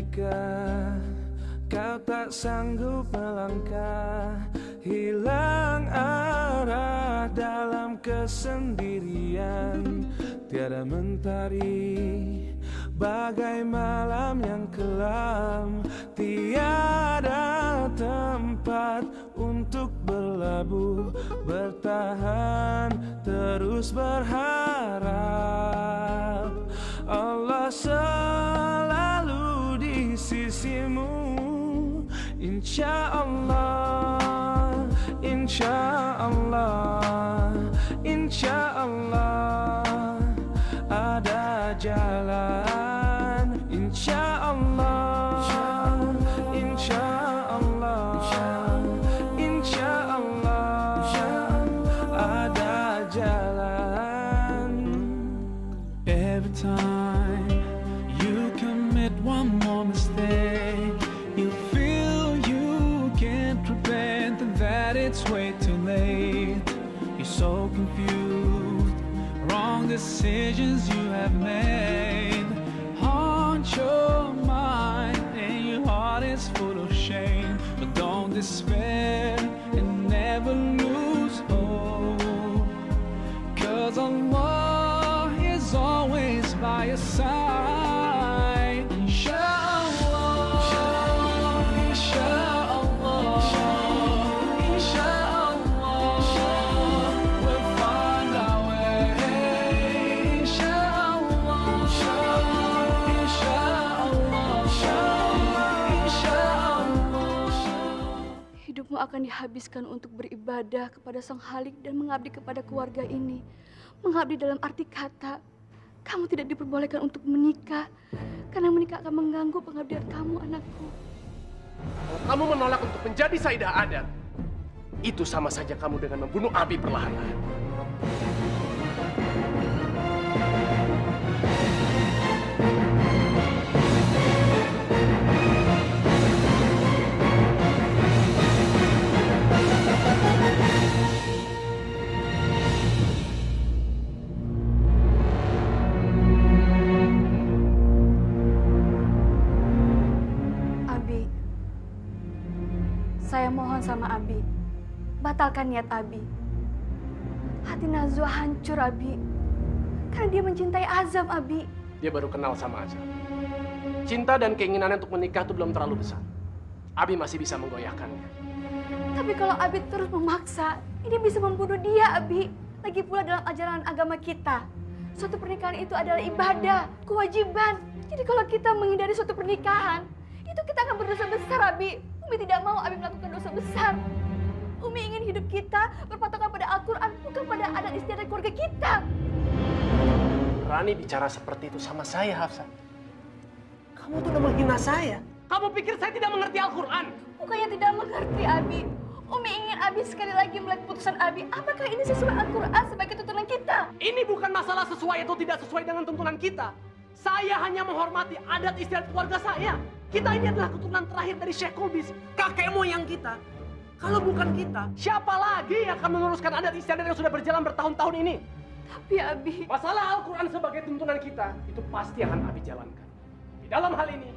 Ketika kau tak sanggup melangkah, hilang arah dalam kesendirian, tiada mentari bagai malam yang kelam, tiada tempat untuk berlabuh, bertahan terus berharap. Allah selalu di sisimu, insya Allah, insya Allah, insya Allah ada jalan, insya Allah, insya Allah, insya Allah ada jalan. Every time you commit one more mistake, you feel you can't repent and that it's way too late. You're so confused, wrong decisions you have made haunt your mind and your heart is full of shame. But don't despair and never lose hope, 'cause Allah is always by your side. Inshallah, inshallah, inshallah, we'll find our way. Inshallah, inshallah. Hidupmu akan dihabiskan untuk beribadah kepada Sang Halik dan mengabdi kepada keluarga ini. Mengabdi dalam arti kata, kamu tidak diperbolehkan untuk menikah, karena menikah akan mengganggu pengabdian kamu, anakku. Kalau kamu menolak untuk menjadi Sayyidah Adat, itu sama saja kamu dengan membunuh Abi perlahan-lahan. Saya mohon sama Abi, batalkan niat Abi. Hati Najwa hancur, Abi, karena dia mencintai Azam, Abi. Dia baru kenal sama Azam. Cinta dan keinginannya untuk menikah itu belum terlalu besar. Abi masih bisa menggoyahkannya. Tapi kalau Abi terus memaksa, ini bisa membunuh dia, Abi. Lagi pula dalam ajaran agama kita, suatu pernikahan itu adalah ibadah, kewajiban. Jadi kalau kita menghindari suatu pernikahan, itu kita akan berdosa besar, Abi. Umi tidak mau Abi melakukan dosa besar. Umi ingin hidup kita berpatokan pada Al-Quran, bukan pada adat istiadat keluarga kita. Rani bicara seperti itu sama saya, Hafsah. Kamu tuh udah menghina saya. Kamu pikir saya tidak mengerti Al-Quran? Bukannya tidak mengerti, Abi. Umi ingin Abi sekali lagi melihat putusan Abi. Apakah ini sesuai Al-Quran sebagai tuntunan kita? Ini bukan masalah sesuai atau tidak sesuai dengan tuntunan kita. Saya hanya menghormati adat istiadat keluarga saya. Kita ini adalah keturunan terakhir dari Syekh Kulbis, kakek moyang kita. Kalau bukan kita, siapa lagi yang akan meneruskan adat istiadat yang sudah berjalan bertahun-tahun ini? Tapi Abi... Masalah Al-Quran sebagai tuntunan kita, itu pasti akan Abi jalankan. Di dalam hal ini,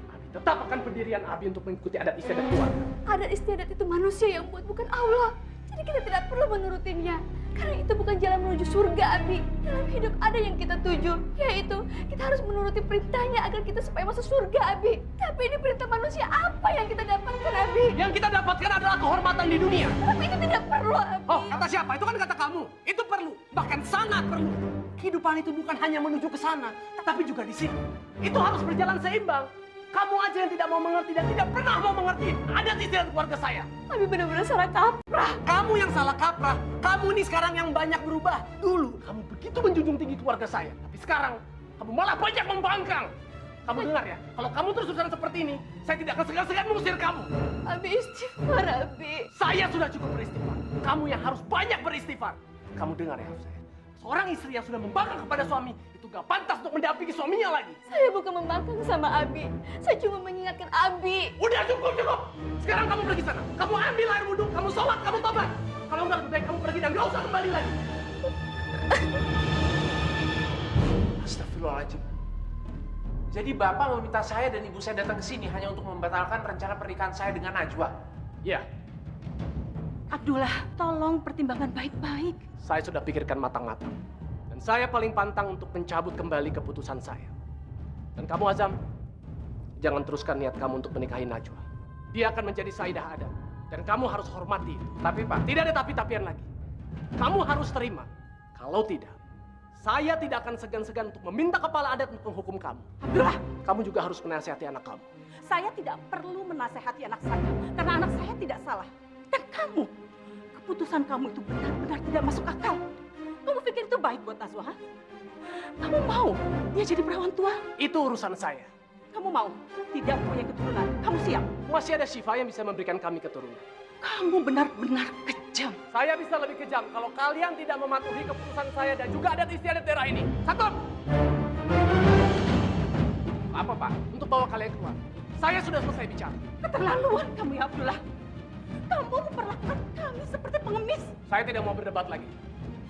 Abi tetap akan pendirian Abi untuk mengikuti adat istiadat keluarga. Adat istiadat itu manusia yang buat, bukan Allah. Jadi kita tidak perlu menurutinya. Karena itu bukan jalan menuju surga, Abi. Dalam hidup ada yang kita tuju, yaitu kita harus menuruti perintahnya agar kita supaya masuk surga, Abi. Tapi ini perintah manusia apa yang kita dapatkan, Abi? Yang kita dapatkan adalah kehormatan di dunia. Tapi itu tidak perlu, Abi. Oh, kata siapa? Itu kan kata kamu. Itu perlu, bahkan sangat perlu. Kehidupan itu bukan hanya menuju ke sana, tetapi juga di sini. Itu harus berjalan seimbang. Kamu aja yang tidak mau mengerti dan tidak pernah mau mengerti adat istiadat keluarga saya. Abi benar-benar salah kaprah. Kamu yang salah kaprah. Kamu ini sekarang yang banyak berubah. Dulu kamu begitu menjunjung tinggi keluarga saya, tapi sekarang kamu malah banyak membangkang. Kamu dengar ya, kalau kamu terus-terusan seperti ini, saya tidak akan segan-segan mengusir kamu. Abi istighfar, Abi. Saya sudah cukup beristighfar. Kamu yang harus banyak beristighfar. Kamu dengar ya, saya. Seorang istri yang sudah membangkang kepada suami itu gak pantas untuk mendampingi suaminya lagi. Saya bukan membangkang sama Abi. Saya cuma mengingatkan Abi. Udah cukup. Sekarang kamu pergi sana. Kamu ambil air wudhu, kamu sholat, kamu tobat. Kalau enggak lebih baik kamu pergi dan gak usah kembali lagi. Astagfirullahaladzim. Jadi Bapak meminta saya dan Ibu saya datang ke sini hanya untuk membatalkan rencana pernikahan saya dengan Najwa. Iya, Abdullah, tolong pertimbangkan baik-baik. saya sudah pikirkan matang-matang. Dan saya paling pantang untuk mencabut kembali keputusan saya. Dan kamu Azam, jangan teruskan niat kamu untuk menikahi Najwa. Dia akan menjadi Saidah Adam. Dan kamu harus hormati itu. Tapi Pak, Tidak ada tapi-tapian lagi. Kamu harus terima. Kalau tidak, saya tidak akan segan-segan untuk meminta kepala adat untuk menghukum kamu. Abdullah, Kamu juga harus menasihati anak kamu. saya tidak perlu menasehati anak saya karena anak saya tidak salah. Dan kamu, keputusan kamu itu benar-benar tidak masuk akal. Kamu pikir itu baik buat Najwa? Ha? Kamu mau dia jadi perawan tua? Itu urusan saya. Kamu mau tidak punya keturunan? Kamu siap? Masih ada Syifa yang bisa memberikan kami keturunan. Kamu benar-benar kejam. Saya bisa lebih kejam kalau kalian tidak mematuhi keputusan saya dan juga adat istiadat daerah ini. Satu. Apa Pak? Untuk bawa kalian keluar. Saya sudah selesai bicara. Keterlaluan kamu ya Abdullah. Kamu memperlakukan kami seperti pengemis. Saya tidak mau berdebat lagi.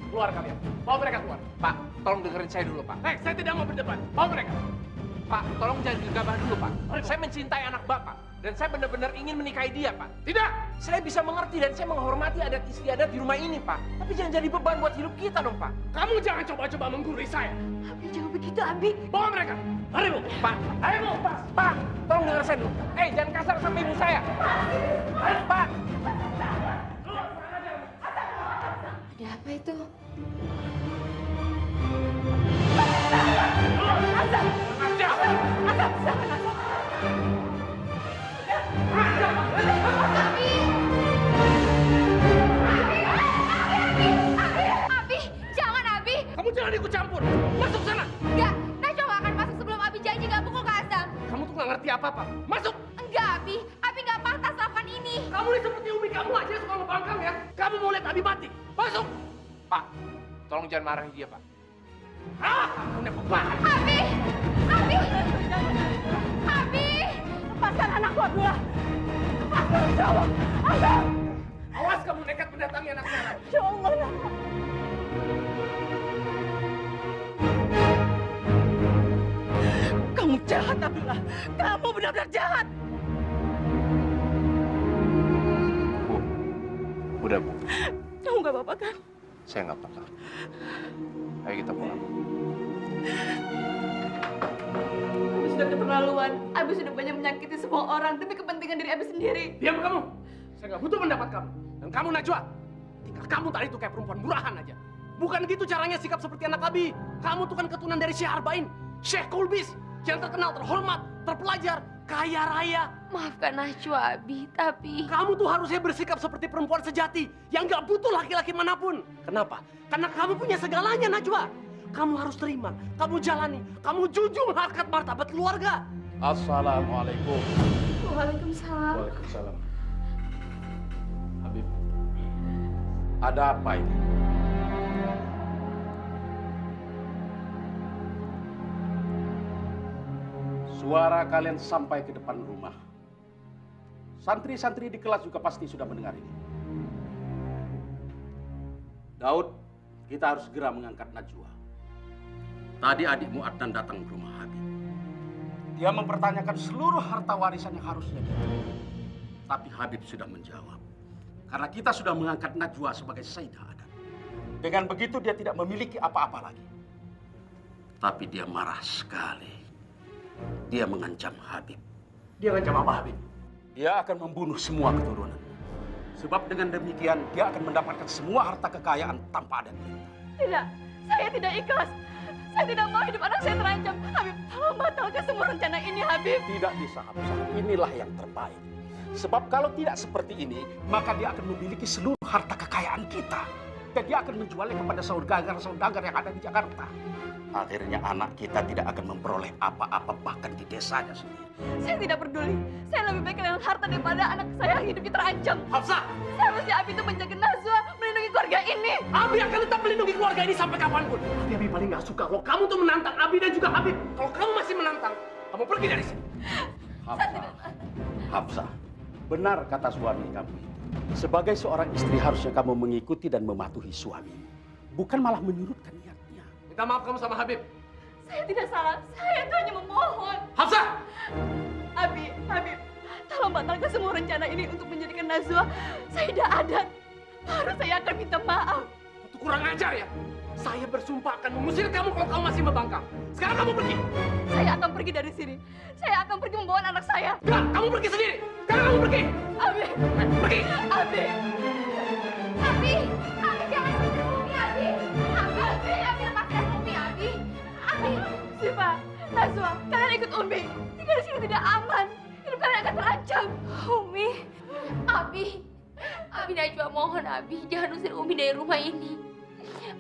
Keluar kalian. Bawa mereka keluar. Pak, tolong dengerin saya dulu Pak. Hei, saya tidak mau berdebat. Bawa mereka. Pak, tolong jangan gegabah dulu Pak. Saya mencintai anak Bapak. Dan saya benar-benar ingin menikahi dia Pak. Tidak. Saya bisa mengerti dan saya menghormati adat istiadat di rumah ini Pak. Tapi jangan jadi beban buat hidup kita dong Pak. Kamu jangan coba-coba menggurui saya. Abi jangan begitu, Abi. Bawa mereka. Mari Bu. Pak, ayo Bu. Pak, tolong dengar saya dulu. Jangan kasar sama ibu saya. Pak. Ada apa itu? Abi, jangan Abi. Kamu jangan ikut campur. Masuk sana. Enggak, Najwa nggak akan masuk sebelum Abi janji nggak pukul Kak Azam. Kamu tuh nggak ngerti apa-apa. Masuk. Enggak Abi, Abi nggak pantas lakukan ini. Kamu ini seperti umi kamu aja suka ngebangkang ya. Kamu mau lihat Abi mati. Masuk. Pak, tolong jangan marahin dia Pak. Ah, kamu nepok banget. Abi, Abi, Abi. Lepaskan anakku Abdullah. Aku jawab. Abang. Awas kamu nekat mendatangi anak saya. Ya Allah, ya Allah. Kamu jahat Abdullah. Kamu benar-benar jahat. Bu, udah Bu. Kamu nggak apa-apa kan? Saya nggak apa-apa. Ayo kita pulang. Abi sudah keterlaluan. Abi sudah banyak menyakiti semua orang demi kepentingan diri Abi sendiri. Diam kamu. Saya nggak butuh pendapat kamu. Dan kamu Najwa, tingkah kamu tadi itu kayak perempuan murahan aja. Bukan gitu caranya sikap seperti anak Abi. Kamu tuh kan keturunan dari Syekh Arba'in, Syekh Kulbis, yang terkenal, terhormat, terpelajar, kaya raya. Maafkan Najwa Abi, tapi Kamu tuh harusnya bersikap seperti perempuan sejati yang nggak butuh laki-laki manapun. Kenapa? Karena kamu punya segalanya, Najwa. Kamu harus terima, kamu jalani, kamu junjung harkat martabat keluarga. Assalamualaikum. Waalaikumsalam. Waalaikumsalam. Habib, ada apa ini? Suara kalian sampai ke depan rumah. Santri-santri di kelas juga pasti sudah mendengar ini. Daud, kita harus segera mengangkat Najwa. Tadi adikmu Adnan datang ke rumah Habib. Dia mempertanyakan seluruh harta warisan yang harusnya dia terima. Tapi Habib sudah menjawab. Karena kita sudah mengangkat Najwa sebagai Sayyidah Adan. Dengan begitu dia tidak memiliki apa-apa lagi. Tapi dia marah sekali. Dia mengancam Habib. Dia ngancam apa, Habib? Dia akan membunuh semua keturunan. Sebab dengan demikian dia akan mendapatkan semua harta kekayaan tanpa ada perintah. Tidak, saya tidak ikhlas. Saya tidak mau hidup anak saya terancam. Habib, tolong batalkan semua rencana ini, Habib. Tidak bisa, Hamzah. Inilah yang terbaik. Sebab kalau tidak seperti ini, maka dia akan memiliki seluruh harta kekayaan kita. Dan dia akan menjualnya kepada saudagar-saudagar yang ada di Jakarta. Akhirnya anak kita tidak akan memperoleh apa-apa bahkan di desanya sendiri. Saya tidak peduli. Saya lebih baik kehilangan harta daripada anak saya yang hidupnya terancam. Hafsah, Seharusnya Abi itu menjaga Najwa, melindungi keluarga ini. Abi akan tetap melindungi keluarga ini sampai kapanpun. Tapi Abi paling nggak suka kalau kamu tuh menantang Abi dan juga Habib. Kalau kamu masih menantang, kamu pergi dari sini. Hamzah, benar kata suami kamu itu. Sebagai seorang istri harusnya kamu mengikuti dan mematuhi suami. Bukan malah menyurutkan niatnya. Minta maaf kamu sama Habib. Saya tidak salah. Saya itu hanya memohon. Hafsah! Abi, tolong batalkan semua rencana ini untuk menjadikan Najwa Sayyidah Adat. Baru saya akan minta maaf. Itu kurang ajar ya. Saya bersumpah akan mengusir kamu kalau kamu masih membangkang. Sekarang kamu pergi. Saya akan pergi dari sini. Saya akan pergi membawa anak saya. Enggak, kamu pergi sendiri. Sekarang kamu pergi. Abi, Pergi. Abi. Abi jangan usir Umi, Abi. Abi lepaskan Umi, Abi. Abi. Siva, Najwa, kalian ikut Umi. Jika di sini tidak aman, hidup kalian akan terancam. Umi. Abi Najwa mohon Abi, jangan usir Umi dari rumah ini.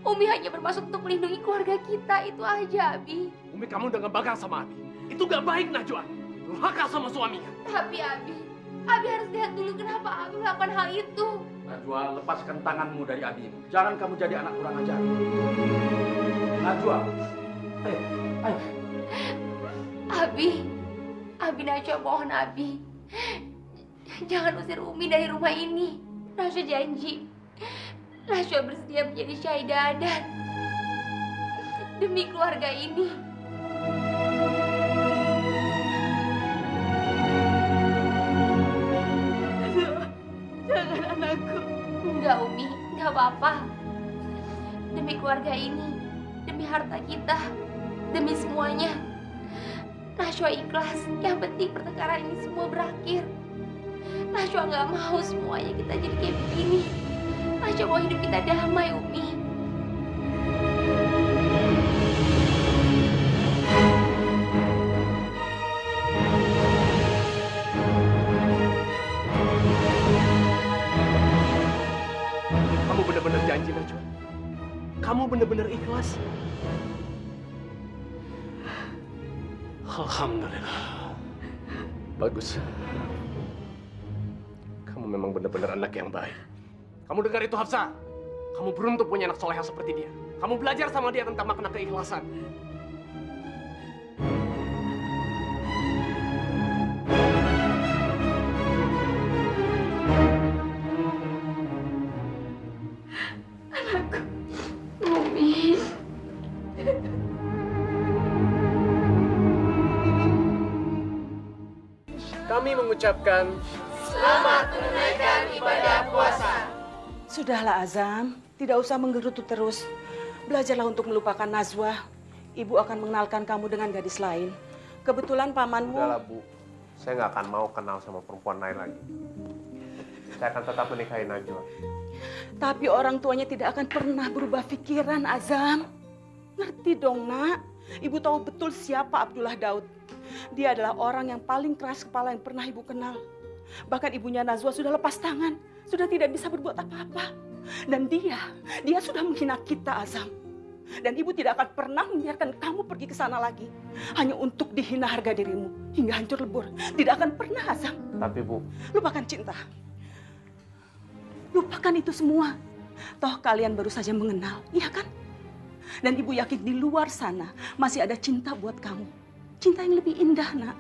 Umi hanya bermaksud untuk melindungi keluarga kita, itu aja Abi. Umi, kamu udah ngebangkang sama Abi. Itu gak baik, Najwa. Durhaka sama suaminya. Tapi Abi harus lihat dulu kenapa Abi melakukan hal itu. Najwa, lepaskan tanganmu dari Abi. Jangan kamu jadi anak kurang ajar. Najwa, ayo. Abi Najwa mohon Abi. Jangan usir Umi dari rumah ini. Najwa janji. Najwa bersedia menjadi Sayyidah Adat. Demi keluarga ini. Jangan anakku. Enggak Umi, enggak apa-apa. Demi keluarga ini, demi harta kita, demi semuanya. Najwa ikhlas, yang penting pertengkaran ini semua berakhir. Najwa nggak mau semuanya kita jadi kayak begini. Najwa mau hidup kita damai, Umi. Kamu benar-benar janji, Najwa. Kamu benar-benar ikhlas. Alhamdulillah. Bagus. Kamu memang benar-benar anak yang baik. Kamu dengar itu, Hafsah? Kamu beruntung punya anak soleha seperti dia. Kamu belajar sama dia tentang makna keikhlasan. Umi. Kami mengucapkan Sudahlah Azam, tidak usah menggerutu terus. Belajarlah untuk melupakan Najwa. Ibu akan mengenalkan kamu dengan gadis lain. Kebetulan pamanmu... Udahlah Bu, saya nggak akan mau kenal sama perempuan lain lagi. Saya akan tetap menikahi Najwa. Tapi orang tuanya tidak akan pernah berubah pikiran, Azam. Ngerti dong, Nak. Ibu tahu betul siapa Abdullah Daud. Dia adalah orang yang paling keras kepala yang pernah Ibu kenal. Bahkan ibunya Najwa sudah lepas tangan, sudah tidak bisa berbuat apa-apa. Dan dia sudah menghina kita, Azam. Dan Ibu tidak akan pernah membiarkan kamu pergi ke sana lagi. Hanya untuk dihina harga dirimu, hingga hancur lebur. Tidak akan pernah, Azam. Tapi Bu, Lupakan cinta. Lupakan itu semua. Toh kalian baru saja mengenal, iya kan? Dan Ibu yakin di luar sana masih ada cinta buat kamu. Cinta yang lebih indah, Nak.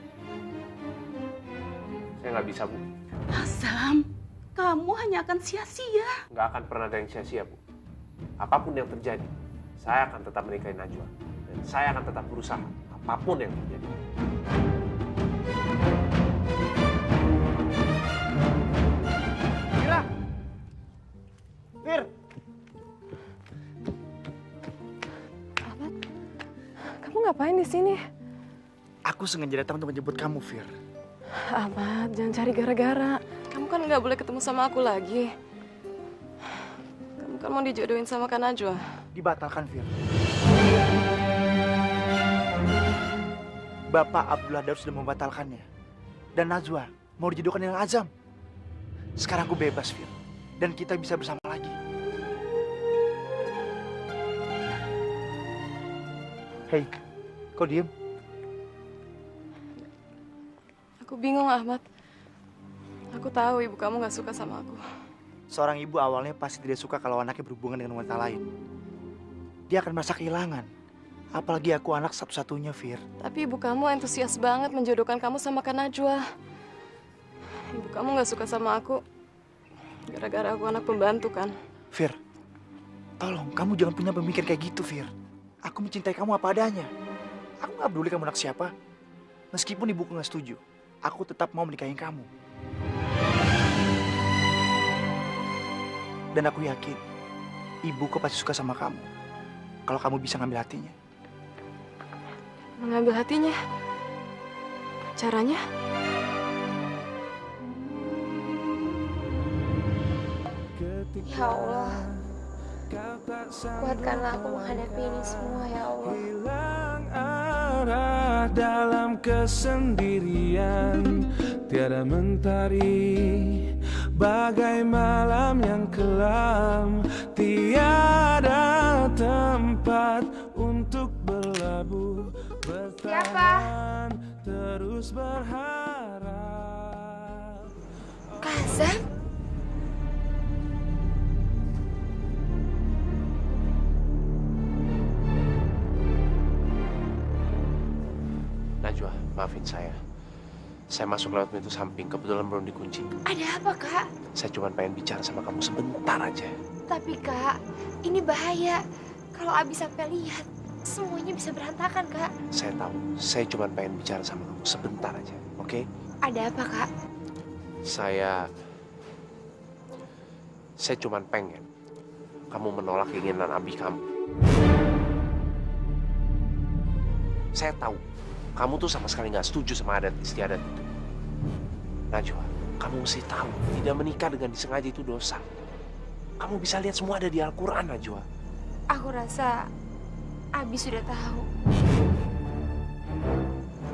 saya nggak bisa Bu. Azam, kamu hanya akan sia-sia. Nggak akan pernah ada yang sia-sia Bu. Apapun yang terjadi, saya akan tetap menikahi Najwa. Dan saya akan tetap berusaha, apapun yang terjadi. Mira! Fir! Ahmad, kamu ngapain di sini? Aku sengaja datang untuk menjemput kamu, Fir. Ahmad, jangan cari gara-gara. Kamu kan nggak boleh ketemu sama aku lagi. Kamu kan mau dijodohin sama Kak Najwa. Dibatalkan, Fir. Bapak Abdullah Daud sudah membatalkannya. Dan Najwa mau dijodohkan dengan Azam. Sekarang aku bebas, Fir. Dan kita bisa bersama lagi. Hei, kau diem? Aku bingung, Ahmad. Aku tahu ibu kamu nggak suka sama aku. Seorang ibu awalnya pasti tidak suka kalau anaknya berhubungan dengan wanita lain. Dia akan merasa kehilangan. Apalagi aku anak satu-satunya, Fir. Tapi ibu kamu antusias banget menjodohkan kamu sama Kak Najwa. Ibu kamu nggak suka sama aku gara-gara aku anak pembantu kan. Fir, tolong kamu jangan punya pemikiran kayak gitu, Fir. Aku mencintai kamu apa adanya. Aku nggak peduli kamu anak siapa. Meskipun ibuku nggak setuju, aku tetap mau menikahi kamu. Dan aku yakin, ibuku pasti suka sama kamu. Kalau kamu bisa ngambil hatinya. Mengambil hatinya? Caranya? Ya Allah, kuatkanlah aku menghadapi ini semua ya Allah. Hilang arah dalam kesendirian, tiada mentari, bagai malam yang kelam, tiada tempat untuk berlabuh, bertahan, terus berharap. Kazan? Najwa, maafin saya. Saya masuk lewat pintu samping, kebetulan belum dikunci. Ada apa, Kak? Saya cuma pengen bicara sama kamu sebentar aja. Tapi, Kak, ini bahaya. Kalau Abi sampai lihat, semuanya bisa berantakan, Kak. Saya tahu, saya cuma pengen bicara sama kamu sebentar aja, oke? Ada apa, Kak? Saya cuma pengen kamu menolak keinginan Abi kamu. Saya tahu, kamu tuh sama sekali nggak setuju sama adat istiadat itu. Najwa, kamu mesti tahu, tidak menikah dengan disengaja itu dosa. Kamu bisa lihat semua ada di Al-Quran, Najwa. Aku rasa Abi sudah tahu.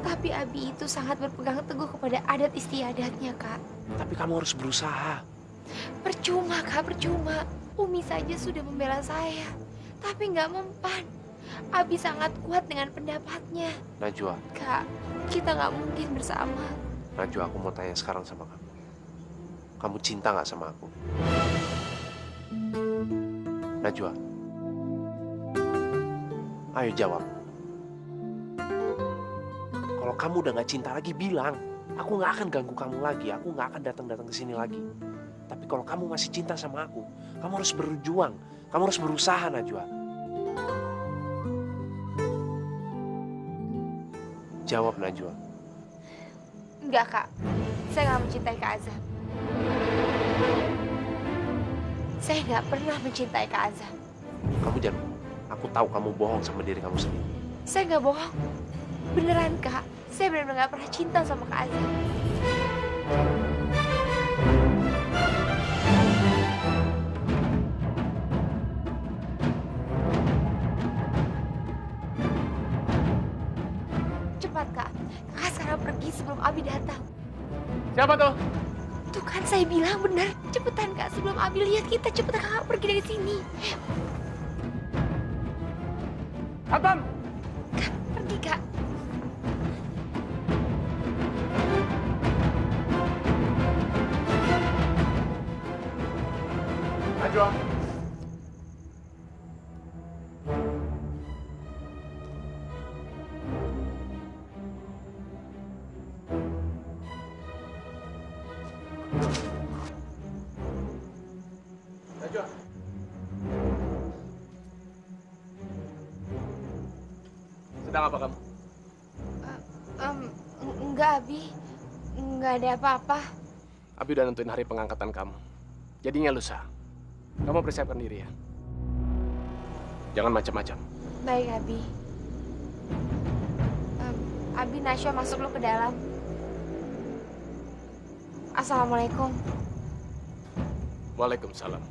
Tapi Abi itu sangat berpegang teguh kepada adat istiadatnya, Kak. Tapi kamu harus berusaha. Percuma, Kak, percuma. Umi saja sudah membela saya. Tapi nggak mempan. Abi sangat kuat dengan pendapatnya. Najwa. Kak, kita nggak mungkin bersama. Najwa, aku mau tanya sekarang sama kamu. Kamu cinta nggak sama aku? Najwa. Ayo jawab. Kalau kamu udah nggak cinta lagi, bilang. Aku nggak akan ganggu kamu lagi. Aku nggak akan datang-datang ke sini lagi. Tapi kalau kamu masih cinta sama aku, kamu harus berjuang. Kamu harus berusaha, Najwa. Jawab, Najwa. Enggak, Kak. Saya nggak mencintai Kak Azam. Saya nggak pernah mencintai Kak Azam. Kamu jangan. Aku tahu kamu bohong sama diri kamu sendiri. Saya nggak bohong. Beneran, Kak. Saya benar-benar nggak pernah cinta sama Kak Azam. Cepat, Kak. Kakak sekarang pergi sebelum Abi datang. Siapa tuh? Tuh kan saya bilang benar. Cepetan, Kak. Sebelum Abi lihat kita, cepetan Kakak pergi dari sini. Satpam! Kak, pergi, Kak. Najwa. Najwa. Sedang apa kamu? Enggak, Abi. Enggak ada apa-apa. Abi udah nentuin hari pengangkatan kamu. Jadinya lusa. Kamu persiapkan diri ya. Jangan macam-macam. Baik, Abi. Abi, Nasya masuk lu ke dalam. Assalamualaikum. Waalaikumsalam.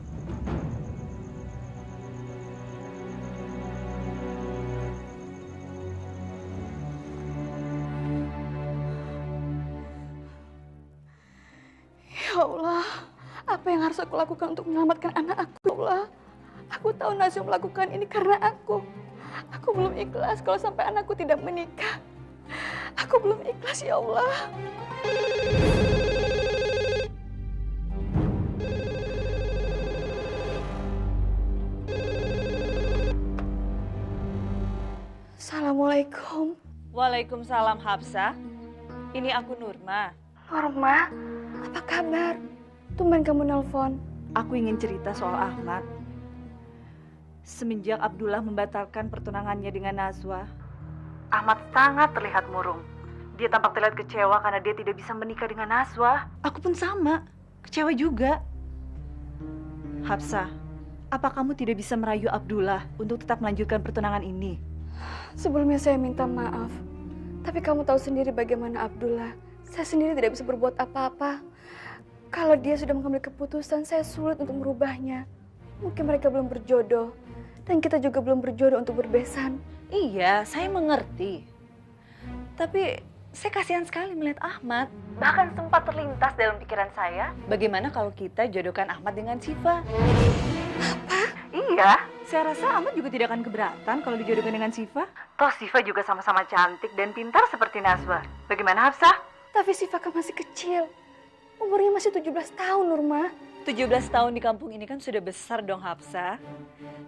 Ya Allah, apa yang harus aku lakukan untuk menyelamatkan anak aku? Ya Allah, aku tahu Nasya melakukan ini karena aku. Aku belum ikhlas kalau sampai anakku tidak menikah. Aku belum ikhlas, ya Allah. Assalamualaikum. Waalaikumsalam, Hafsah. Ini aku Nurma. Norma, apa kabar? Tumben kamu nelpon. Aku ingin cerita soal Ahmad. Semenjak Abdullah membatalkan pertunangannya dengan Nazwa, Ahmad sangat terlihat murung. Dia tampak terlihat kecewa karena dia tidak bisa menikah dengan Naswa. Aku pun sama, kecewa juga. Hafsah, apa kamu tidak bisa merayu Abdullah untuk tetap melanjutkan pertunangan ini? Sebelumnya saya minta maaf. Tapi kamu tahu sendiri bagaimana Abdullah. Saya sendiri tidak bisa berbuat apa-apa. Kalau dia sudah mengambil keputusan, saya sulit untuk merubahnya. Mungkin mereka belum berjodoh. Dan kita juga belum berjodoh untuk berbesan. Iya, saya mengerti. Tapi saya kasihan sekali melihat Ahmad. Bahkan sempat terlintas dalam pikiran saya, bagaimana kalau kita jodohkan Ahmad dengan Siva? Apa? Iya. Saya rasa Ahmad juga tidak akan keberatan kalau dijodohkan dengan Siva. Toh Siva juga sama-sama cantik dan pintar seperti Naswa. Bagaimana Hafsah? Tapi Siva kan masih kecil. Umurnya masih 17 tahun, Nurma. 17 tahun di kampung ini kan sudah besar dong Hafsah.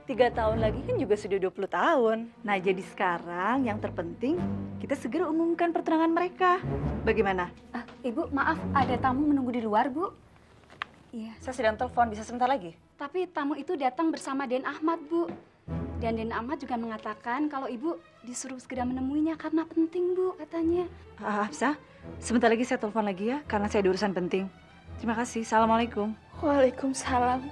3 tahun lagi kan juga sudah 20 tahun. Nah jadi sekarang yang terpenting kita segera umumkan pertunangan mereka. Bagaimana? Ibu, maaf ada tamu menunggu di luar, Bu. Iya. Saya sedang telepon, bisa sebentar lagi? Tapi tamu itu datang bersama Den Ahmad, Bu. Dan Den Ahmad juga mengatakan kalau Ibu disuruh segera menemuinya karena penting, Bu, katanya. Hafsah, sebentar lagi saya telepon lagi ya, karena saya ada urusan penting. Terima kasih. Assalamualaikum. Waalaikumsalam.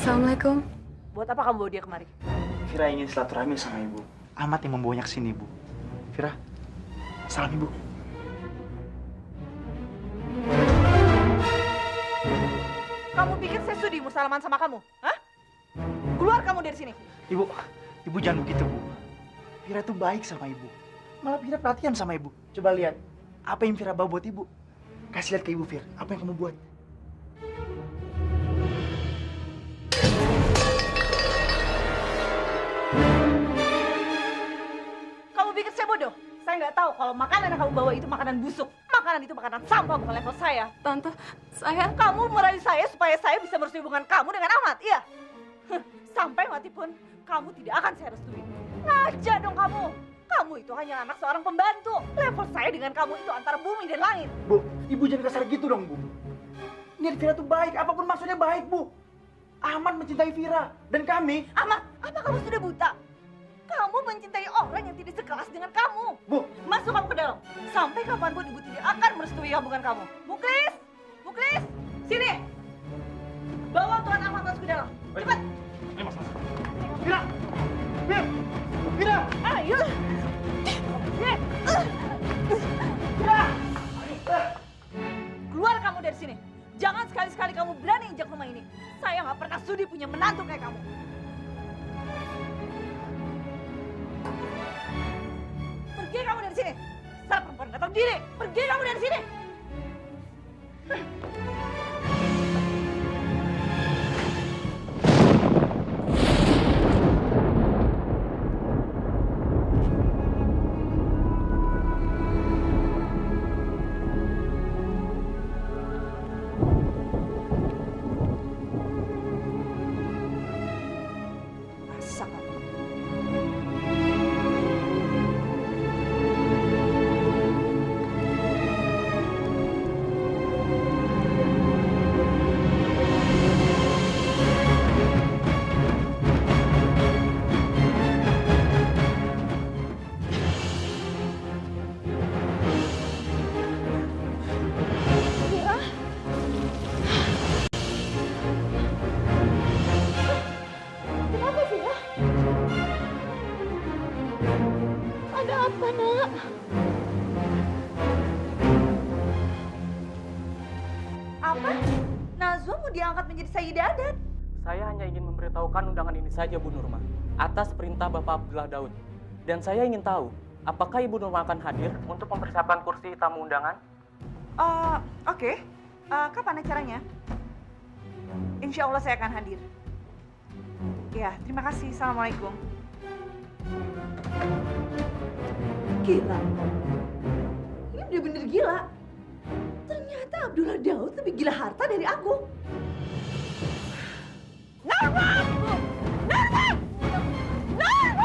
Assalamualaikum. Buat apa kamu bawa dia kemari? Vira ingin silaturahmi sama ibu. Ahmad yang membawanya ke sini, Bu. Vira, salam ibu. Kamu pikir saya sudi bersalaman sama kamu? Hah? Keluar kamu dari sini. Ibu jangan begitu, Bu. Vira tuh baik sama ibu. Malah Vira perhatian sama ibu. Coba lihat, apa yang Vira bawa buat ibu. Kasih lihat ke ibu, Vir. Apa yang kamu buat? Kamu pikir saya bodoh? Saya nggak tahu kalau makanan yang kamu bawa itu makanan busuk. Makanan itu makanan sampah, bukan level saya. Tante, Kamu merayu saya supaya saya bisa merestui hubungan kamu dengan Ahmad, iya? Sampai mati pun, kamu tidak akan saya restui. Ngaja dong kamu. Kamu itu hanya anak seorang pembantu. Level saya dengan kamu itu antara bumi dan langit. Bu, ibu jangan kasar gitu dong, Bu. Niat Vira tuh baik, apapun maksudnya baik, Bu. Ahmad mencintai Vira, dan kami... Ahmad, apa kamu sudah buta? Kamu mencintai orang yang tidak sekelas dengan kamu. Bu, masuk kamu ke dalam. Sampai kapanpun ibu tidak akan merestui hubungan kamu. Muklis! Muklis! Sini! Bawa Tuan Ahmad masuk ke dalam. Cepat! Ayo, Mas. Vira! Vira! Vira! Ayo! Vira! Keluar kamu dari sini. Jangan sekali-sekali kamu berani injak rumah ini. Saya nggak pernah sudi punya menantu kayak kamu. Pergi kamu dari sini. Saya perempuan nggak tahu diri. Pergi kamu dari sini. Diangkat menjadi Sayyidah Adat. Saya hanya ingin memberitahukan undangan ini saja, Bu Nurma, atas perintah Bapak Abdullah Daud. Dan saya ingin tahu, apakah Ibu Nurma akan hadir untuk mempersiapkan kursi tamu undangan? Oke. Kapan acaranya? Insya Allah saya akan hadir. Ya, terima kasih. Assalamualaikum. Gila. Ini bener-bener gila. Ternyata Abdullah Daud lebih gila harta dari aku. Norma! Norma! Norma!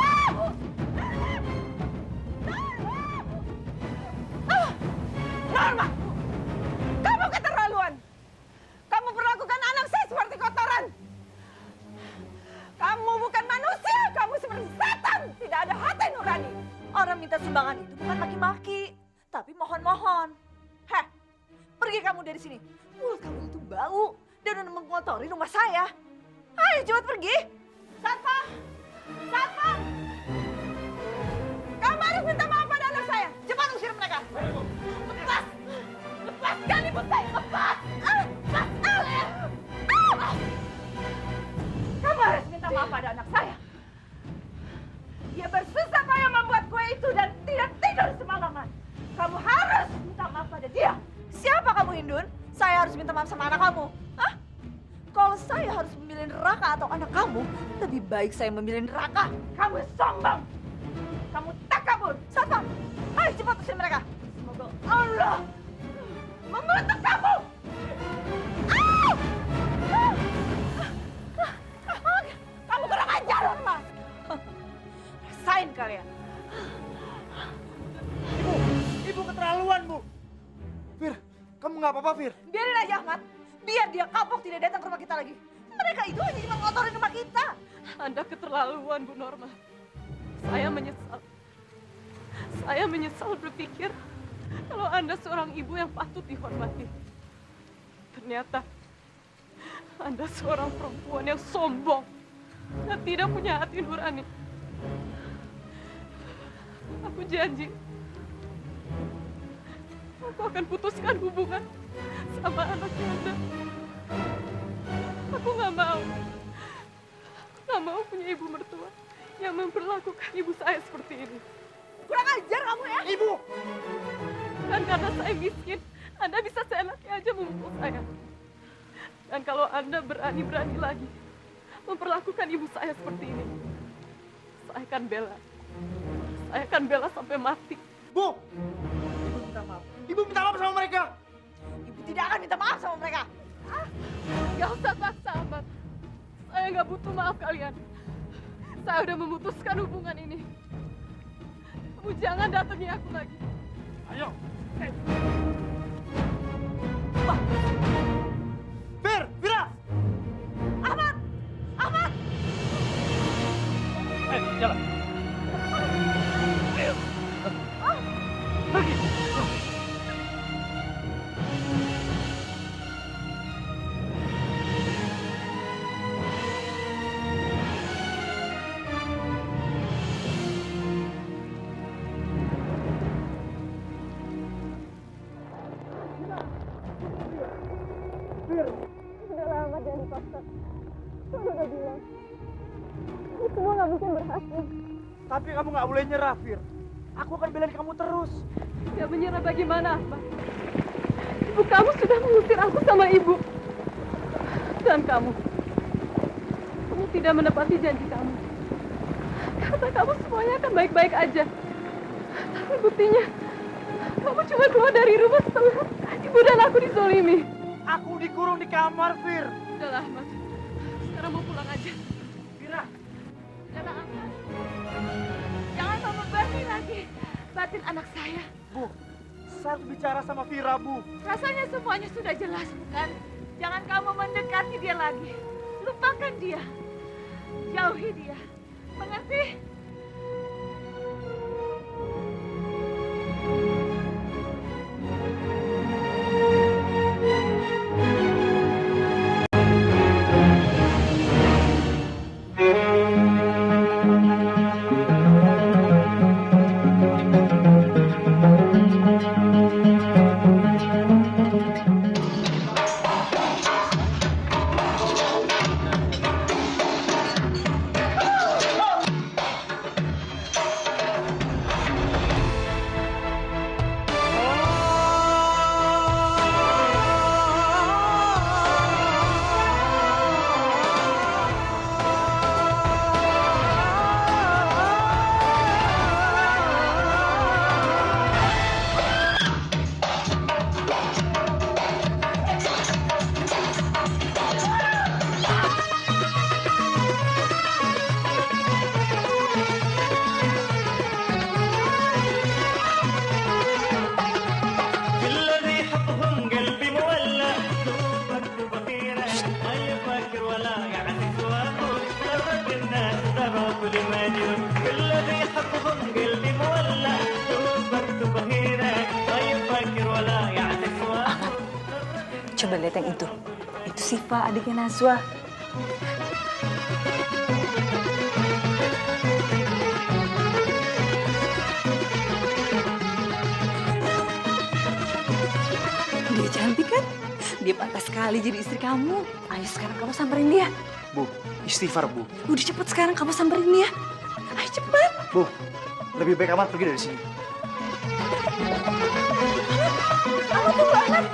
Norma! Kamu keterlaluan! Kamu perlakukan anak saya seperti kotoran! Kamu bukan manusia! Kamu seperti setan! Tidak ada hati nurani! Orang minta sumbangan itu bukan maki-maki, tapi mohon-mohon. Heh, pergi kamu dari sini. Mulut kamu itu bau dan udah mengotori rumah saya. Ayo cepat pergi. Satpam! Satpam! Kamu harus minta maaf pada anak saya. Cepat usir mereka. Lepas! Lepaskan ibu saya! Lepas! Lepas! Kamu harus minta maaf pada anak saya. Dia bersusah payah membuat kue itu dan tidak tidur semalaman. Kamu harus minta maaf pada dia. Siapa kamu, Hindun? Saya harus minta maaf sama anak kamu. Hah? Kalau saya harus memilih neraka atau anak kamu, lebih baik saya memilih neraka. Kamu sombong. Kamu takabur. Satpam, ayo cepat usir mereka. Semoga Allah mengutuk kamu. Kamu kurang ajar, Mas. Rasain kalian. Ibu keterlaluan, Bu. Fir, kamu nggak apa-apa, Fir? Biarin aja, Ahmad. Biar dia kapok tidak datang ke rumah kita lagi. Mereka itu hanya cuma ngotorin rumah kita. Anda keterlaluan, Bu Norma. Saya menyesal. Saya menyesal berpikir kalau Anda seorang ibu yang patut dihormati. Ternyata Anda seorang perempuan yang sombong dan tidak punya hati nurani. Aku janji, aku akan putuskan hubungan sama anaknya Anda. Aku nggak mau punya ibu mertua yang memperlakukan ibu saya seperti ini. Kurang ajar kamu ya! Ibu! Dan karena saya miskin, Anda bisa seenaknya aja memukul saya. Dan kalau Anda berani-berani lagi memperlakukan ibu saya seperti ini, saya akan bela. Saya akan bela sampai mati. Bu! Ibu minta maaf. Ibu minta maaf sama mereka. Ibu tidak akan minta maaf sama mereka. Gak usah paksa, Ahmad. Saya nggak butuh maaf kalian. Saya udah memutuskan hubungan ini. Kamu jangan datangi aku lagi. Ayo. Fir, Fira! Ahmad! Ahmad! Ayo, jalan. Ayo. Pergi. Udah lama jangan dipaksa. Kamu udah bilang, ini semua nggak mungkin berhasil. Tapi kamu nggak boleh nyerah, Fir. Aku akan belain kamu terus. Gak menyerah bagaimana, Ahmad? Ibu kamu sudah mengusir aku sama ibu. Dan kamu tidak menepati janji kamu. Kata kamu semuanya akan baik-baik aja. Tapi buktinya, kamu cuma keluar dari rumah setelah ibu dan aku dizolimi. Aku dikurung di kamar, Fir. Udahlah, Ahmad. Sekarang mau pulang aja. Fira. Jangan, Ahmad. Jangan membebani lagi batin anak saya. Bu, saya harus bicara sama Fira, Bu. Rasanya semuanya sudah jelas, bukan? Jangan kamu mendekati dia lagi. Lupakan dia. Jauhi dia. Mengerti? ولا يعزز واكون غرك الناس ترى كل مجنون كل ذي حبهم قلبي مولع توبك بهيرك ما يفكر ولا يعزز واكون. Coba lihat yang itu Siva adiknya Najwa. Dia cantik kan? Dia pantas sekali jadi istri kamu. Ayo sekarang kamu samperin dia. Bu, istighfar, Bu. Udah cepet sekarang kamu samperin dia. Ayo cepet. Bu, lebih baik Ahmad pergi dari sini. Ahmad tunggu, Ahmad.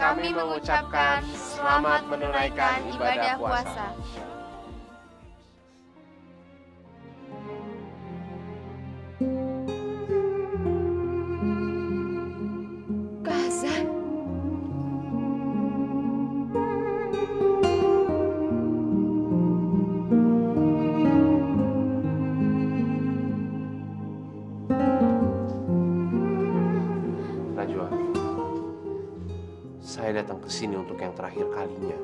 Kami mengucapkan selamat menunaikan ibadah puasa. Kazan. Najwa, saya datang ke sini untuk yang terakhir kalinya.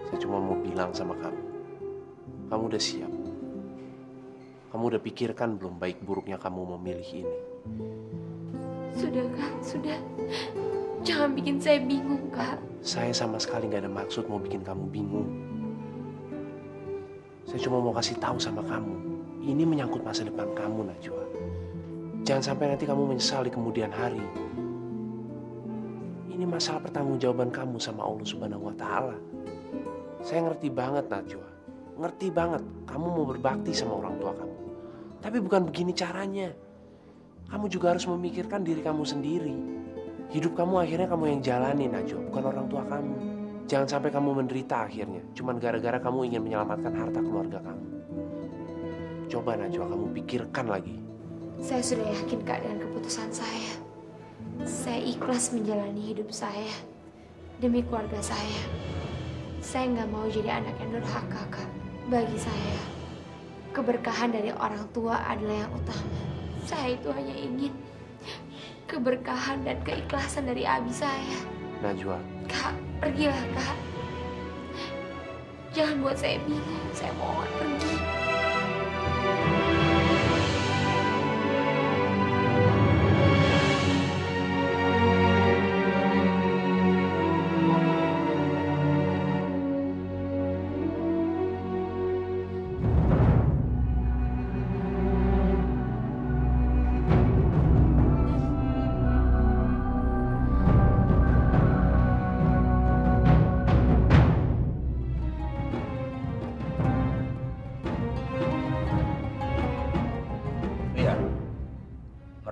Saya cuma mau bilang sama kamu, kamu udah siap. Kamu udah pikirkan belum baik buruknya kamu memilih ini? Sudah, Kak, sudah. Jangan bikin saya bingung, Kak. Saya sama sekali nggak ada maksud mau bikin kamu bingung. Saya cuma mau kasih tahu sama kamu, ini menyangkut masa depan kamu, Najwa. Jangan sampai nanti kamu menyesal di kemudian hari. Ini masalah pertanggungjawaban kamu sama Allah Subhanahu wa Ta'ala. Saya ngerti banget, Najwa. Ngerti banget kamu mau berbakti sama orang tua kamu. Tapi bukan begini caranya. Kamu juga harus memikirkan diri kamu sendiri. Hidup kamu akhirnya kamu yang jalani, Najwa, bukan orang tua kamu. Jangan sampai kamu menderita akhirnya, cuman gara-gara kamu ingin menyelamatkan harta keluarga kamu. Coba, Najwa, kamu pikirkan lagi. Saya sudah yakin, Kak, dengan keputusan saya. Saya ikhlas menjalani hidup saya demi keluarga saya. Saya nggak mau jadi anak yang durhaka, Kak. Bagi saya, keberkahan dari orang tua adalah yang utama. Saya itu hanya ingin keberkahan dan keikhlasan dari abi saya. Najwa. Kak, pergilah, Kak. Jangan buat saya bingung. Saya mohon pergi.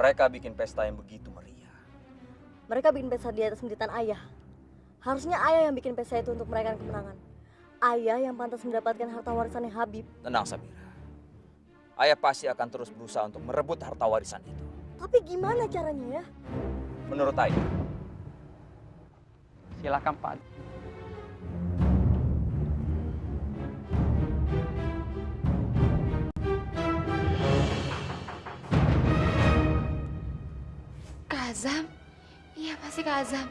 Mereka bikin pesta yang begitu meriah. Mereka bikin pesta di atas penderitaan ayah. Harusnya ayah yang bikin pesta itu untuk merayakan kemenangan. Ayah yang pantas mendapatkan harta warisannya Habib. Tenang, Samira. Ayah pasti akan terus berusaha untuk merebut harta warisan itu. Tapi gimana caranya ya? Menurut ayah. Silakan, Pak. Azam? Iya, pasti Kak Azam.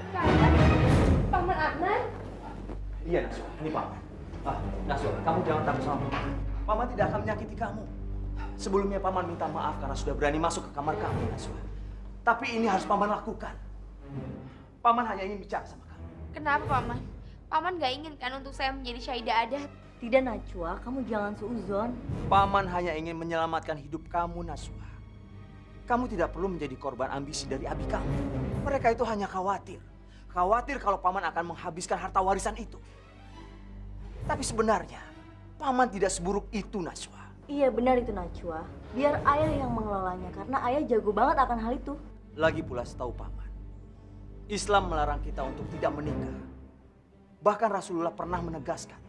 Kak Azam? Paman Adnan? Iya, Naswa. Ini Paman. Naswa, kamu jangan takut sama Paman. Paman tidak akan menyakiti kamu. Sebelumnya Paman minta maaf karena sudah berani masuk ke kamar kamu, Naswa. Tapi ini harus Paman lakukan. Paman hanya ingin bicara sama kamu. Kenapa, Paman? Paman gak ingin kan untuk saya menjadi Syahidah Adat? Tidak, Najwa, kamu jangan suuzon. Paman hanya ingin menyelamatkan hidup kamu, Naswa. Kamu tidak perlu menjadi korban ambisi dari abi kamu. Mereka itu hanya khawatir. Khawatir kalau Paman akan menghabiskan harta warisan itu. Tapi sebenarnya, Paman tidak seburuk itu, Naswa. Iya, benar itu, Najwa. Biar ayah yang mengelolanya, karena ayah jago banget akan hal itu. Lagi pula setahu Paman, Islam melarang kita untuk tidak menikah. Bahkan Rasulullah pernah menegaskan,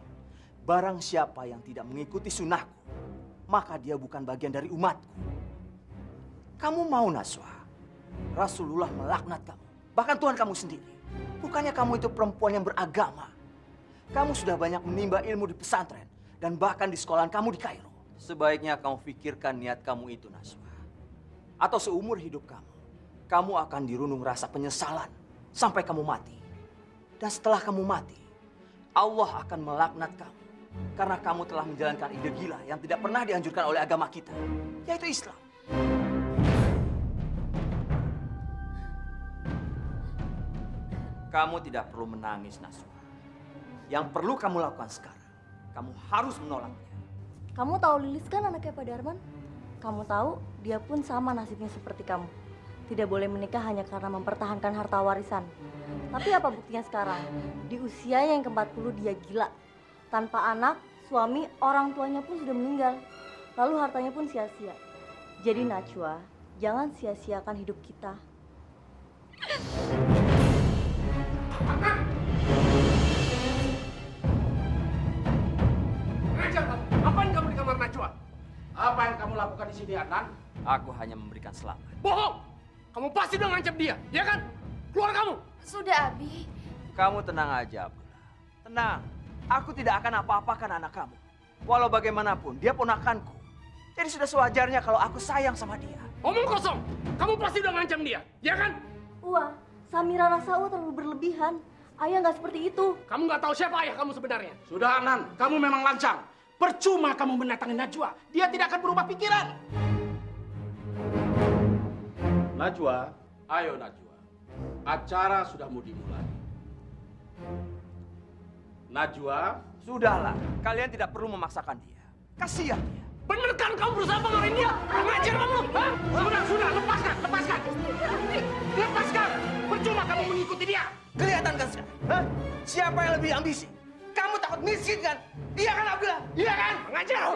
barang siapa yang tidak mengikuti sunnahku, maka dia bukan bagian dari umatku. Kamu mau Najwa, Rasulullah melaknat kamu, bahkan Tuhan kamu sendiri. Bukannya kamu itu perempuan yang beragama. Kamu sudah banyak menimba ilmu di pesantren dan bahkan di sekolahan kamu di Kairo. Sebaiknya kamu pikirkan niat kamu itu, Najwa. Atau seumur hidup kamu akan dirundung rasa penyesalan sampai kamu mati. Dan setelah kamu mati, Allah akan melaknat kamu karena kamu telah menjalankan ide gila yang tidak pernah dianjurkan oleh agama kita, yaitu Islam. Kamu tidak perlu menangis, Najwa. Yang perlu kamu lakukan sekarang, kamu harus menolaknya. Kamu tahu Lilis kan anaknya Pak Darman? Kamu tahu dia pun sama nasibnya seperti kamu. Tidak boleh menikah hanya karena mempertahankan harta warisan. Tapi apa buktinya sekarang? Di usianya yang ke-40 dia gila. Tanpa anak, suami, orang tuanya pun sudah meninggal. Lalu hartanya pun sia-sia. Jadi Najwa, jangan sia-siakan hidup kita. Ngapain kamu di kamar Najwa? Apa yang kamu lakukan di sini, Adnan? Aku hanya memberikan selamat. Bohong! Kamu pasti udah ngancam dia, ya kan? Keluar kamu! Sudah, Abi. Kamu tenang aja, Abdullah. Tenang. Aku tidak akan apa-apakan anak kamu. Walau bagaimanapun, dia ponakanku. Jadi sudah sewajarnya kalau aku sayang sama dia. Omong kosong! Kamu pasti udah ngancam dia, ya kan? Wah, Samira rasa terlalu berlebihan. Ayah nggak seperti itu. Kamu nggak tahu siapa ayah kamu sebenarnya. Sudah, Adnan. Kamu memang lancang. Percuma kamu mendatangi Najwa. Dia tidak akan berubah pikiran. Najwa, ayo Najwa. Acara sudah mau dimulai. Najwa. Sudahlah, kalian tidak perlu memaksakan dia. Kasihan dia. Bener kan kamu berusaha pengaruhin dia? Ngajar kamu? Hah? Sudah, lepaskan. Lepaskan. Percuma kamu mengikuti dia. Kelihatan kan sekarang? Hah? Siapa yang lebih ambisi? Kamu takut miskin kan? Iya kan, Abdullah? Iya kan? Ngajar.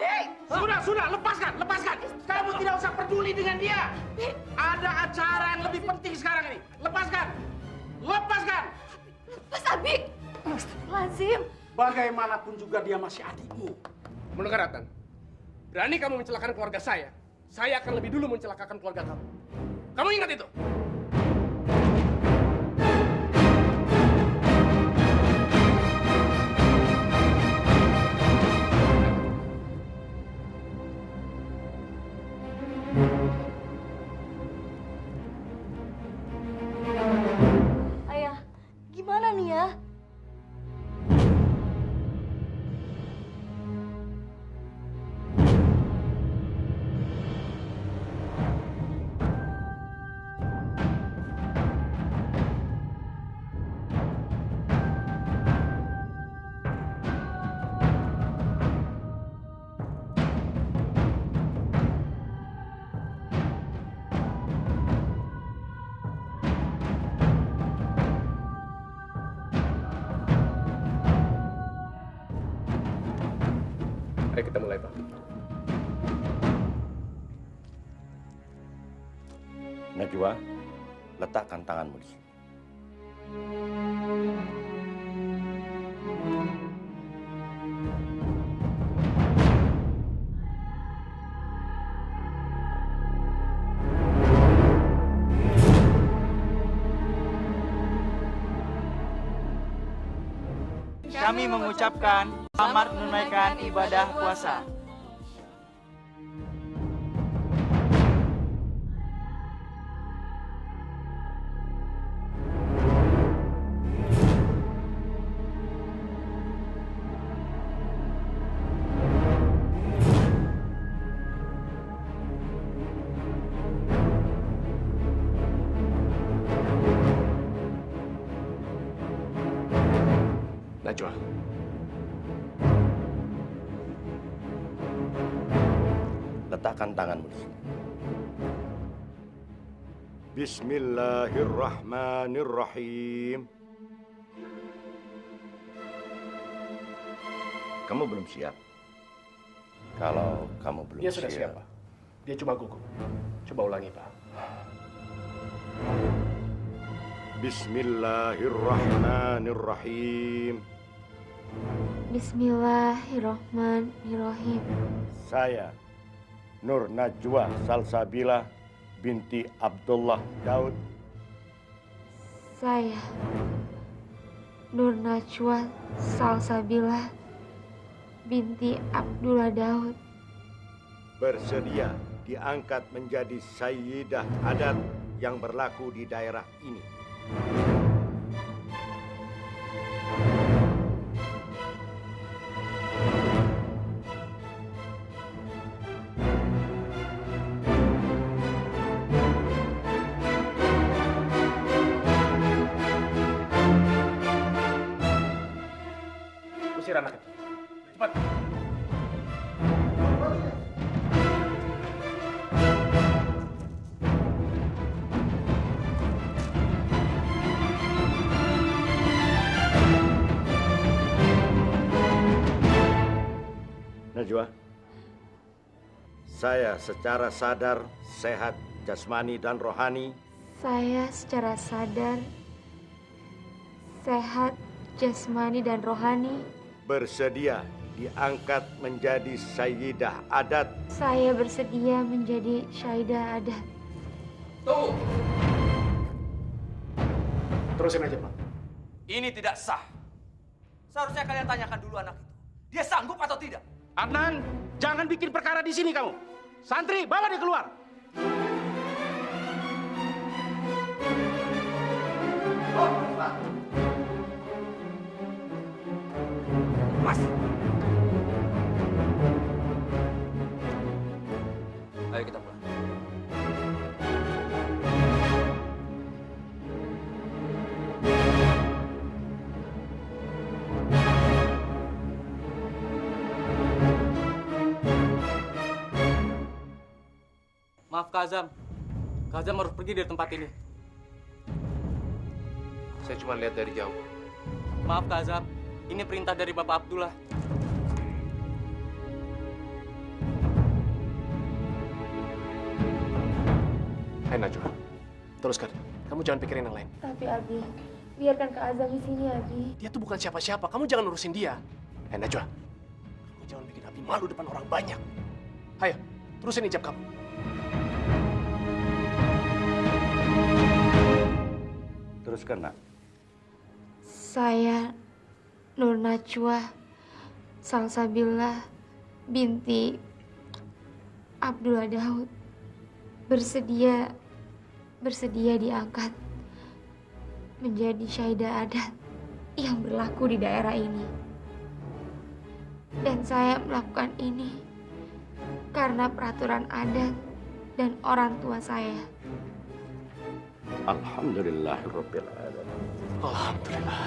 Sudah, lepaskan. Kamu tidak usah peduli dengan dia. Ada acara yang lebih penting sekarang ini. Lepaskan. Lepas, Abi. Astagfirullahaladzim. Bagaimanapun juga dia masih adikmu. Mendengar, Adnan? Berani kamu mencelakakan keluarga saya akan lebih dulu mencelakakan keluarga kamu. Kamu ingat itu? Ayah, gimana nih ya? Mari kita mulai, Pak. Najwa, letakkan tanganmu di sini. Kami mengucapkan selamat menunaikan ibadah puasa. Najwa. Letakkan tanganmu di sini. Bismillahirrahmanirrahim. Kamu belum siap? Kalau kamu belum Dia sudah siap, Pak. Dia cuma gugup. Coba ulangi, Pak. Bismillahirrahmanirrahim. Bismillahirrahmanirrahim. Saya, Nur Najwa Salsabila binti Abdullah Daud. Saya, Nur Najwa Salsabila binti Abdullah Daud. Bersedia diangkat menjadi Sayyidah adat yang berlaku di daerah ini. Usir anak itu. Cepat. Najwa, saya secara sadar, sehat, jasmani dan rohani Saya secara sadar, sehat, jasmani dan rohani. bersedia diangkat menjadi Sayyidah adat. Saya bersedia menjadi Syaidah adat. Tunggu. Terusin aja, Pak. Ini tidak sah. Seharusnya kalian tanyakan dulu anak itu. Dia sanggup atau tidak? Adnan, jangan bikin perkara di sini kamu. Santri, bawa dia keluar. Mas. Ayo kita pulang. Maaf Kak Azam. Kak Azam harus pergi dari tempat ini. Saya cuma lihat dari jauh. Maaf Kak Azam. Ini perintah dari Bapak Abdullah. Hai Najwa, teruskan. Kamu jangan pikirin yang lain. Tapi Abi, biarkan Kak Azam di sini, Abi. Dia tuh bukan siapa-siapa. Kamu jangan urusin dia. Hai Najwa, kamu jangan bikin Abi malu depan orang banyak. Ayo, terusin ijab kamu. Teruskan, nak. Saya Nur Najwa Salsabila binti Abdullah Daud bersedia diangkat menjadi Syaidah adat yang berlaku di daerah ini. Dan saya melakukan ini karena peraturan adat dan orang tua saya. Alhamdulillahirabbil alamin. Alhamdulillah.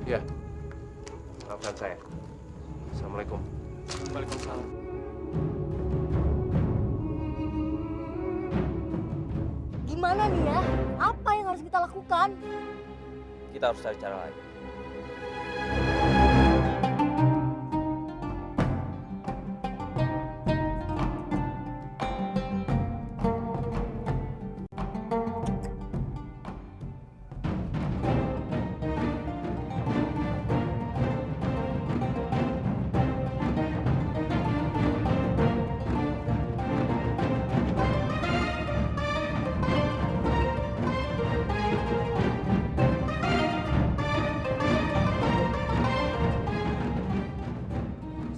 Ya, maafkan saya. Assalamualaikum. Waalaikumsalam. Gimana nih ya? Apa yang harus kita lakukan? Kita harus cari cara lain.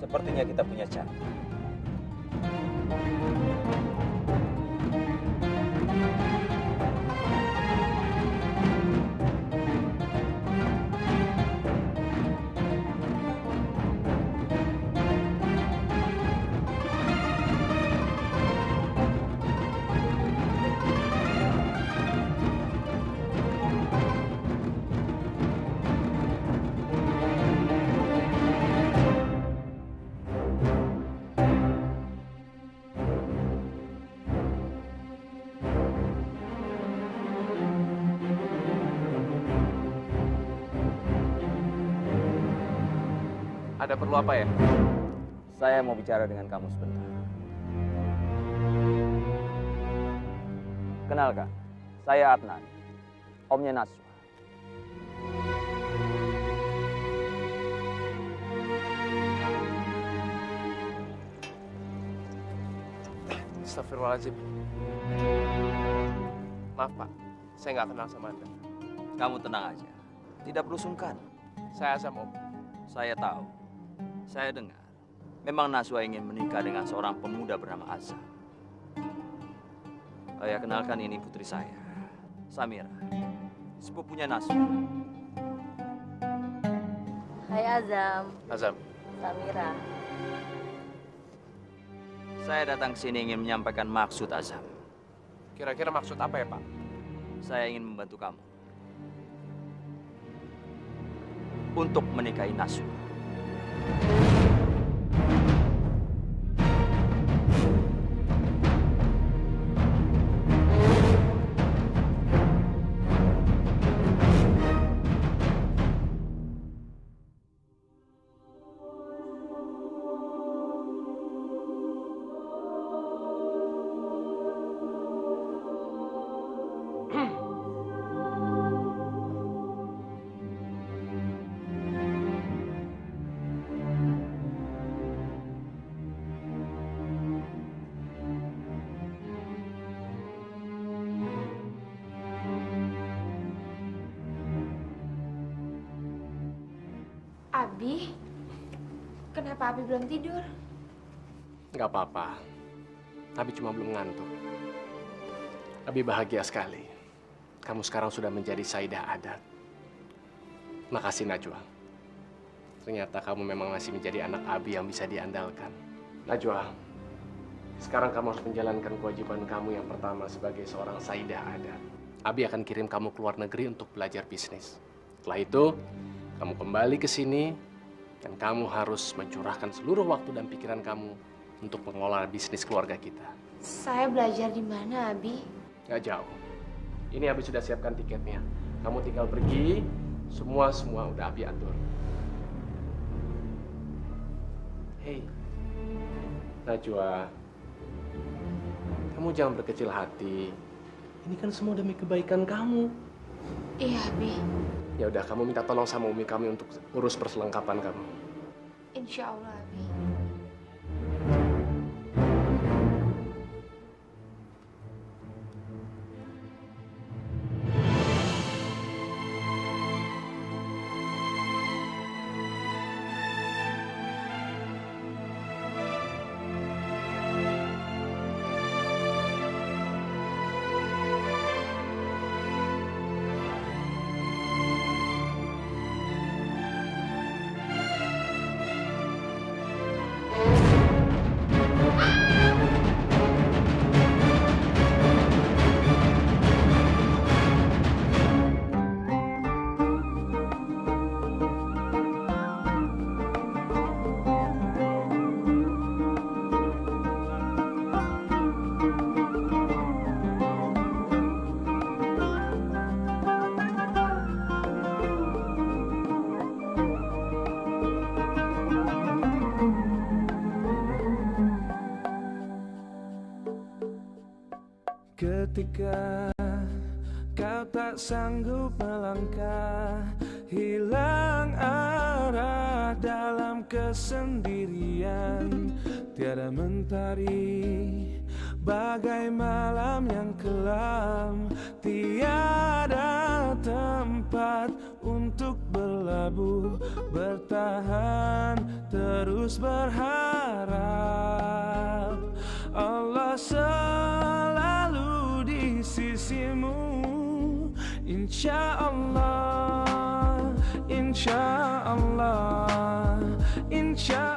Sepertinya kita punya cara. Ada perlu apa ya? Saya mau bicara dengan kamu sebentar. Kenalkan, saya Adnan, omnya Najwa. Astagfirullahaladzim. Maaf Pak, saya nggak kenal sama Anda. Kamu tenang aja, tidak perlu sungkan. Saya Azam, Om. Saya tahu, saya dengar. Memang Najwa ingin menikah dengan seorang pemuda bernama Azam. Saya kenalkan, ini putri saya, Samira, sepupunya Najwa. Hai Azam. Azam. Samira. Saya datang ke sini ingin menyampaikan maksud Azam. Kira-kira maksud apa ya, Pak? Saya ingin membantu kamu untuk menikahi Najwa. Abi, kenapa Abi belum tidur? Nggak apa-apa. Abi cuma belum ngantuk. Abi bahagia sekali. Kamu sekarang sudah menjadi Saidah Adat. Makasih Najwa. Ternyata kamu memang masih menjadi anak Abi yang bisa diandalkan. Najwa, sekarang kamu harus menjalankan kewajiban kamu yang pertama sebagai seorang Saidah Adat. Abi akan kirim kamu ke luar negeri untuk belajar bisnis. Setelah itu, kamu kembali ke sini dan kamu harus mencurahkan seluruh waktu dan pikiran kamu untuk mengelola bisnis keluarga kita. Saya belajar di mana, Abi? Nggak jauh. Ini Abi sudah siapkan tiketnya. Kamu tinggal pergi, semua udah Abi atur. Hei, Najwa, kamu jangan berkecil hati. Ini kan semua demi kebaikan kamu. Iya, Abi. Ya udah, kamu minta tolong sama Umi kami untuk urus perselengkapan kamu. Insya Allah, Abi. Ketika kau tak sanggup melangkah, hilang arah dalam kesendirian, tiada mentari, bagai malam yang kelam, tiada tempat untuk berlabuh, bertahan, terus berharap. Allah selalu di sisimu, insya Allah, insya Allah, insya